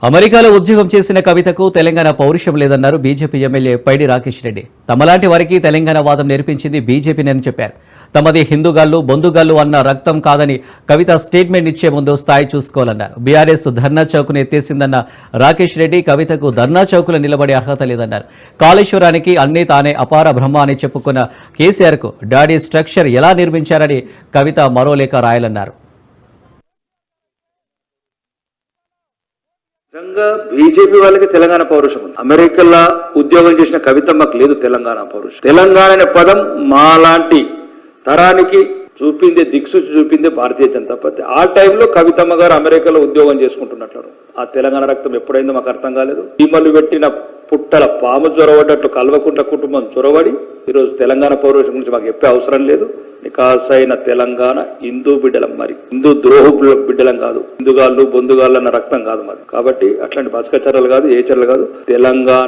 అమెరికాలో ఉద్యోగం చేసిన కవితకు తెలంగాణ పౌరుషం లేదన్నారు బీజేపీ ఎమ్మెల్యే పైడి రాకేష్ రెడ్డి. తమలాంటి వారికి తెలంగాణ వాదం నేర్పించింది బీజేపీనని చెప్పారు. తమది హిందూగాళ్లు బొందుగాళ్లు అన్న రక్తం కాదని కవిత స్టేట్మెంట్ ఇచ్చే ముందు స్థాయి చూసుకోవాలన్నారు. బీఆర్ఎస్ ధర్నా చౌక్ను ఎత్తేసిందన్న రాకేష్ రెడ్డి కవితకు ధర్నా చౌకులో నిలబడే అర్హత లేదన్నారు. కాళేశ్వరానికి అన్నీ తానే అపార బ్రహ్మ అని చెప్పుకున్న కేసీఆర్కు డాడీ స్ట్రక్చర్ ఎలా నిర్మించారని కవిత మరో లేఖ రాయాలన్నారు. నిజంగా బీజేపీ వాళ్ళకి తెలంగాణ పౌరుషం ఉంది. అమెరికాలో ఉద్యోగం చేసిన కవితమ్మకు లేదు తెలంగాణ పౌరుషం. తెలంగాణ అనే పదం మాలాంటి తరానికి చూపిందే దిక్సూచి చూపిందే భారతీయ జనతా పార్టీ. ఆ టైంలో కవితమ్మ గారు అమెరికాలో ఉద్యోగం చేసుకుంటున్నట్లు ఆ తెలంగాణ రక్తం ఎప్పుడైందో మాకు అర్థం కాలేదు. ఈమలు పెట్టిన పుట్టల పాము చొరవడ్డట్లు కల్వకుంట్ల కుటుంబం చొరవడి ఈరోజు తెలంగాణ పౌరుషం గురించి మాకు చెప్పే అవసరం లేదు. నికాసైన తెలంగాణ హిందూ బిడ్డలం, మరి హిందూ ద్రోహ బిడ్డలం కాదు. హిందుగాళ్ళు బొందుగాళ్ళు అన్న రక్తం కాదు మాది. కాబట్టి అట్లాంటి బసక చర్యలు కాదు, ఏ చర్యలు కాదు. తెలంగాణ